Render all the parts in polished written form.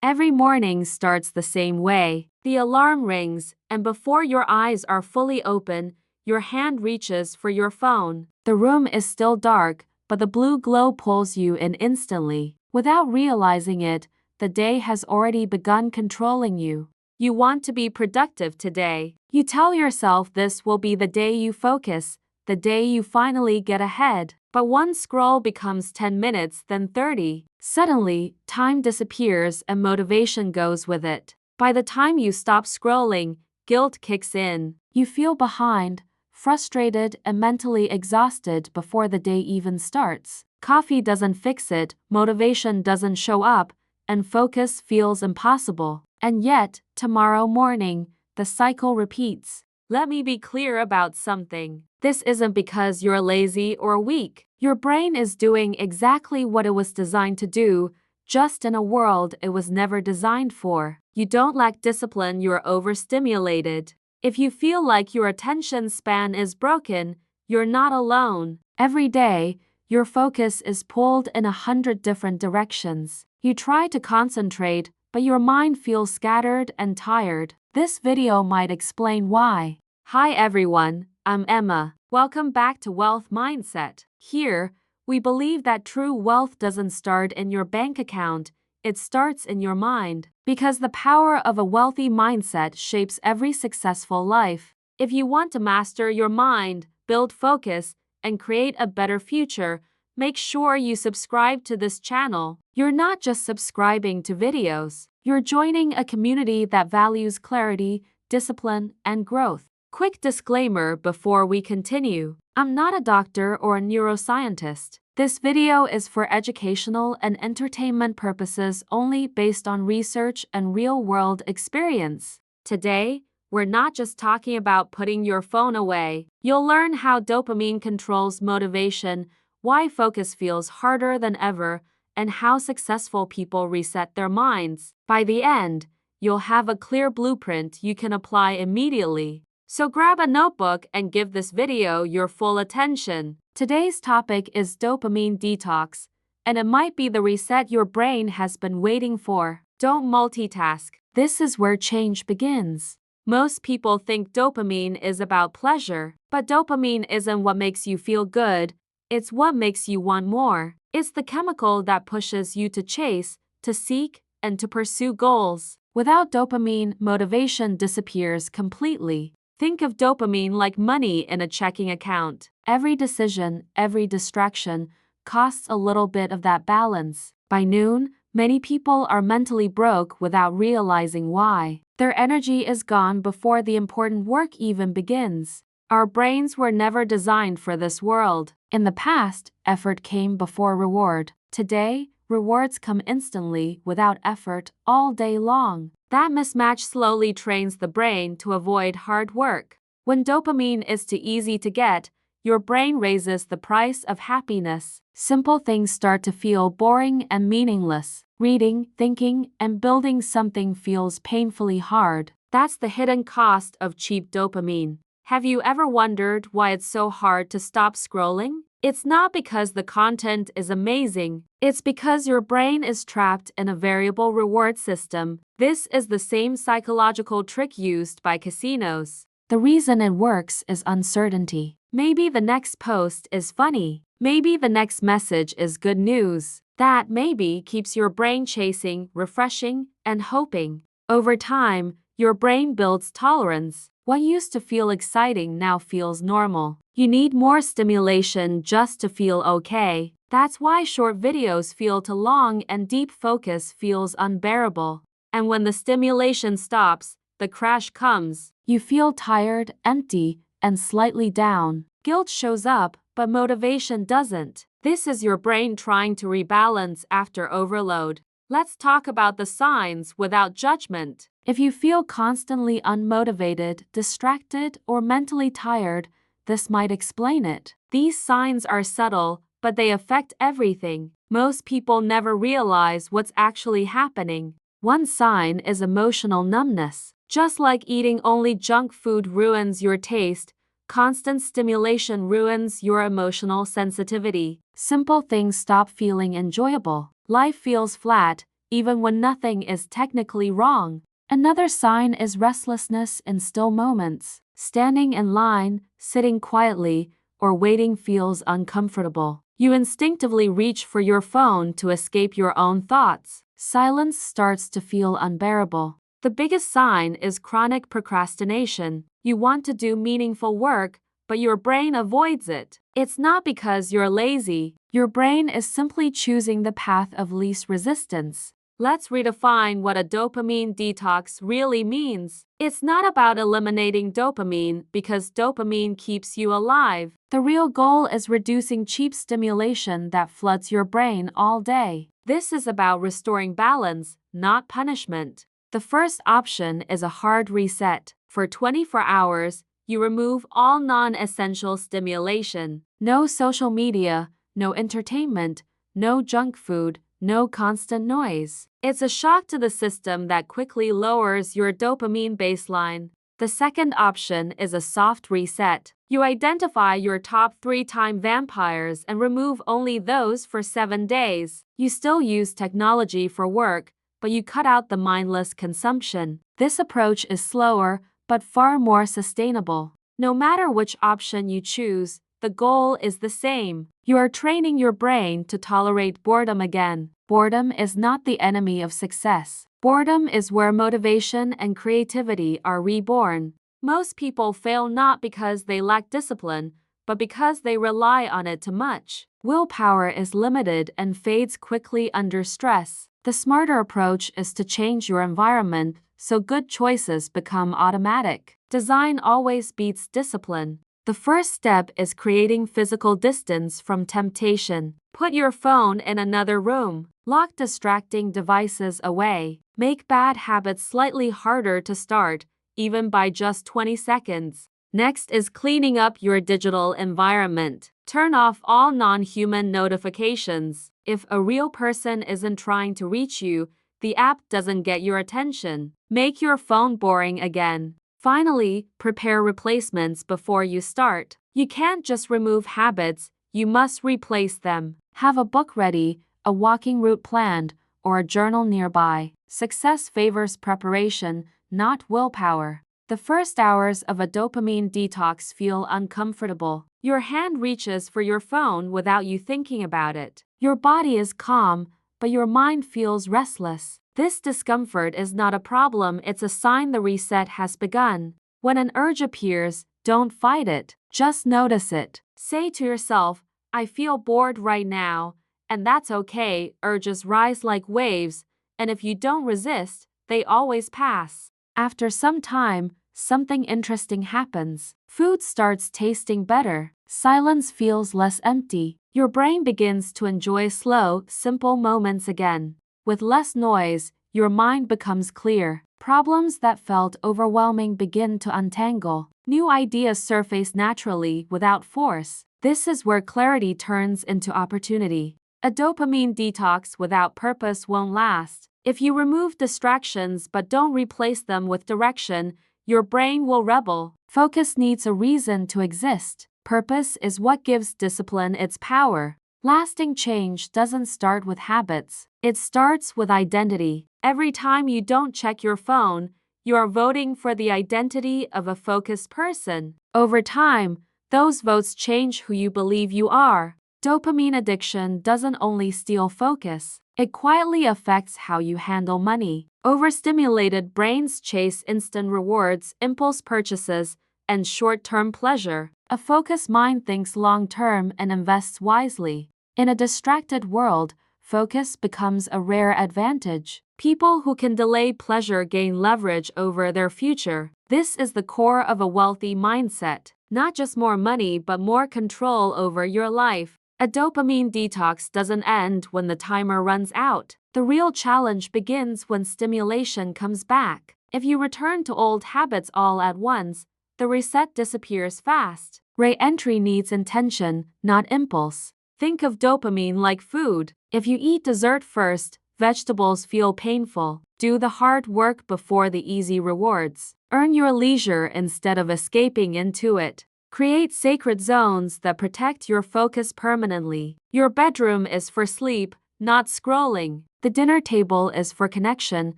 Every morning starts the same way. The alarm rings, and before your eyes are fully open, your hand reaches for your phone. The room is still dark, but the blue glow pulls you in instantly. Without realizing it, the day has already begun controlling you. You want to be productive today. You tell yourself this will be the day you focus, the day you finally get ahead. But one scroll becomes 10 minutes, then 30. Suddenly, time disappears and motivation goes with it. By the time you stop scrolling, guilt kicks in. You feel behind, frustrated, and mentally exhausted before the day even starts. Coffee doesn't fix it, motivation doesn't show up, and focus feels impossible. And yet, tomorrow morning, the cycle repeats. Let me be clear about something. This isn't because you're lazy or weak. Your brain is doing exactly what it was designed to do, just in a world it was never designed for. You don't lack discipline, you're overstimulated. If you feel like your attention span is broken, you're not alone. Every day, your focus is pulled in 100 different directions. You try to concentrate, but your mind feels scattered and tired. This video might explain why. Hi everyone, I'm Emma. Welcome back to Wealth Mindset. Here, we believe that true wealth doesn't start in your bank account, it starts in your mind. Because the power of a wealthy mindset shapes every successful life. If you want to master your mind, build focus, and create a better future, make sure you subscribe to this channel. You're not just subscribing to videos, you're joining a community that values clarity, discipline, and growth. Quick disclaimer before we continue. I'm not a doctor or a neuroscientist. This video is for educational and entertainment purposes only, based on research and real-world experience. Today, we're not just talking about putting your phone away. You'll learn how dopamine controls motivation, why focus feels harder than ever, and how successful people reset their minds. By the end, you'll have a clear blueprint you can apply immediately. So grab a notebook and give this video your full attention. Today's topic is dopamine detox, and it might be the reset your brain has been waiting for. Don't multitask. This is where change begins. Most people think dopamine is about pleasure, but dopamine isn't what makes you feel good, it's what makes you want more. It's the chemical that pushes you to chase, to seek, and to pursue goals. Without dopamine, motivation disappears completely. Think of dopamine like money in a checking account. Every decision, every distraction, costs a little bit of that balance. By noon, many people are mentally broke without realizing why. Their energy is gone before the important work even begins. Our brains were never designed for this world. In the past, effort came before reward. Today, rewards come instantly, without effort, all day long. That mismatch slowly trains the brain to avoid hard work. When dopamine is too easy to get, your brain raises the price of happiness. Simple things start to feel boring and meaningless. Reading, thinking, and building something feels painfully hard. That's the hidden cost of cheap dopamine. Have you ever wondered why it's so hard to stop scrolling? It's not because the content is amazing. It's because your brain is trapped in a variable reward system. This is the same psychological trick used by casinos. The reason it works is uncertainty. Maybe the next post is funny. Maybe the next message is good news. That maybe keeps your brain chasing, refreshing, and hoping. Over time, your brain builds tolerance. What used to feel exciting now feels normal. You need more stimulation just to feel okay. That's why short videos feel too long and deep focus feels unbearable. And when the stimulation stops, the crash comes. You feel tired, empty, and slightly down. Guilt shows up, but motivation doesn't. This is your brain trying to rebalance after overload. Let's talk about the signs without judgment. If you feel constantly unmotivated, distracted, or mentally tired, this might explain it. These signs are subtle, but they affect everything. Most people never realize what's actually happening. One sign is emotional numbness. Just like eating only junk food ruins your taste, constant stimulation ruins your emotional sensitivity. Simple things stop feeling enjoyable. Life feels flat, even when nothing is technically wrong. Another sign is restlessness in still moments. Standing in line, sitting quietly, or waiting feels uncomfortable. You instinctively reach for your phone to escape your own thoughts. Silence starts to feel unbearable. The biggest sign is chronic procrastination. You want to do meaningful work, but your brain avoids it. It's not because you're lazy. Your brain is simply choosing the path of least resistance. Let's redefine what a dopamine detox really means. It's not about eliminating dopamine because dopamine keeps you alive. The real goal is reducing cheap stimulation that floods your brain all day. This is about restoring balance, not punishment. The first option is a hard reset. For 24 hours, you remove all non-essential stimulation. No social media, no entertainment, no junk food, no constant noise. It's a shock to the system that quickly lowers your dopamine baseline. The second option is a soft reset. You identify your top 3 time vampires and remove only those for 7 days. You still use technology for work, but you cut out the mindless consumption. This approach is slower, but far more sustainable. No matter which option you choose, the goal is the same. You are training your brain to tolerate boredom again. Boredom is not the enemy of success. Boredom is where motivation and creativity are reborn. Most people fail not because they lack discipline, but because they rely on it too much. Willpower is limited and fades quickly under stress. The smarter approach is to change your environment so good choices become automatic. Design always beats discipline. The first step is creating physical distance from temptation. Put your phone in another room. Lock distracting devices away. Make bad habits slightly harder to start, even by just 20 seconds. Next is cleaning up your digital environment. Turn off all non-human notifications. If a real person isn't trying to reach you, the app doesn't get your attention. Make your phone boring again. Finally, prepare replacements before you start. You can't just remove habits, you must replace them. Have a book ready, a walking route planned, or a journal nearby. Success favors preparation, not willpower. The first hours of a dopamine detox feel uncomfortable. Your hand reaches for your phone without you thinking about it. Your body is calm, but your mind feels restless. This discomfort is not a problem, it's a sign the reset has begun. When an urge appears, don't fight it, just notice it. Say to yourself, I feel bored right now, and that's okay. Urges rise like waves, and if you don't resist, they always pass. After some time, something interesting happens. Food starts tasting better. Silence feels less empty. Your brain begins to enjoy slow, simple moments again. With less noise, your mind becomes clear. Problems that felt overwhelming begin to untangle. New ideas surface naturally without force. This is where clarity turns into opportunity. A dopamine detox without purpose won't last. If you remove distractions but don't replace them with direction, your brain will rebel. Focus needs a reason to exist. Purpose is what gives discipline its power. Lasting change doesn't start with habits. It starts with identity. Every time you don't check your phone, you are voting for the identity of a focused person. Over time, those votes change who you believe you are. Dopamine addiction doesn't only steal focus, it quietly affects how you handle money. Overstimulated brains chase instant rewards, impulse purchases, and short-term pleasure. A focused mind thinks long-term and invests wisely. In a distracted world, focus becomes a rare advantage. People who can delay pleasure gain leverage over their future. This is the core of a wealthy mindset. Not just more money, but more control over your life. A dopamine detox doesn't end when the timer runs out. The real challenge begins when stimulation comes back. If you return to old habits all at once, the reset disappears fast. Re-entry needs intention, not impulse. Think of dopamine like food. If you eat dessert first, vegetables feel painful. Do the hard work before the easy rewards. Earn your leisure instead of escaping into it. Create sacred zones that protect your focus permanently. Your bedroom is for sleep, not scrolling. The dinner table is for connection,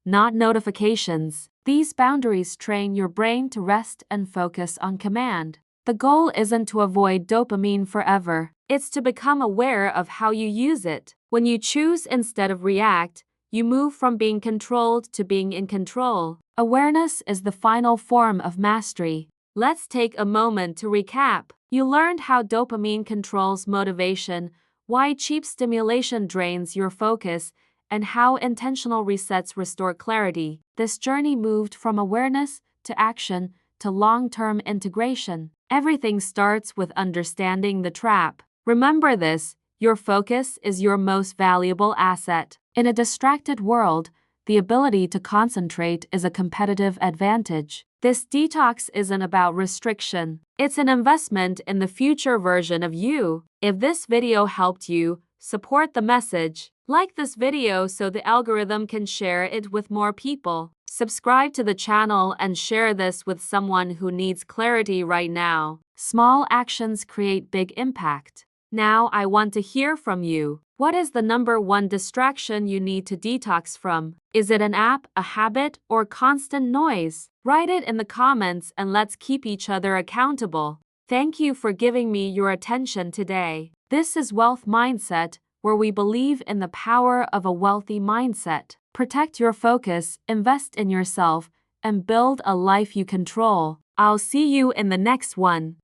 not notifications. These boundaries train your brain to rest and focus on command. The goal isn't to avoid dopamine forever. It's to become aware of how you use it. When you choose instead of react, you move from being controlled to being in control. Awareness is the final form of mastery. Let's take a moment to recap. You learned how dopamine controls motivation, why cheap stimulation drains your focus, and how intentional resets restore clarity. This journey moved from awareness to action to long-term integration. Everything starts with understanding the trap. Remember this, your focus is your most valuable asset. In a distracted world, the ability to concentrate is a competitive advantage. This detox isn't about restriction. It's an investment in the future version of you. If this video helped you, support the message. Like this video so the algorithm can share it with more people. Subscribe to the channel and share this with someone who needs clarity right now. Small actions create big impact. Now I want to hear from you. What is the number one distraction you need to detox from? Is it an app, a habit, or constant noise? Write it in the comments and let's keep each other accountable. Thank you for giving me your attention today. This is Wealth Mindset, where we believe in the power of a wealthy mindset. Protect your focus, invest in yourself, and build a life you control. I'll see you in the next one.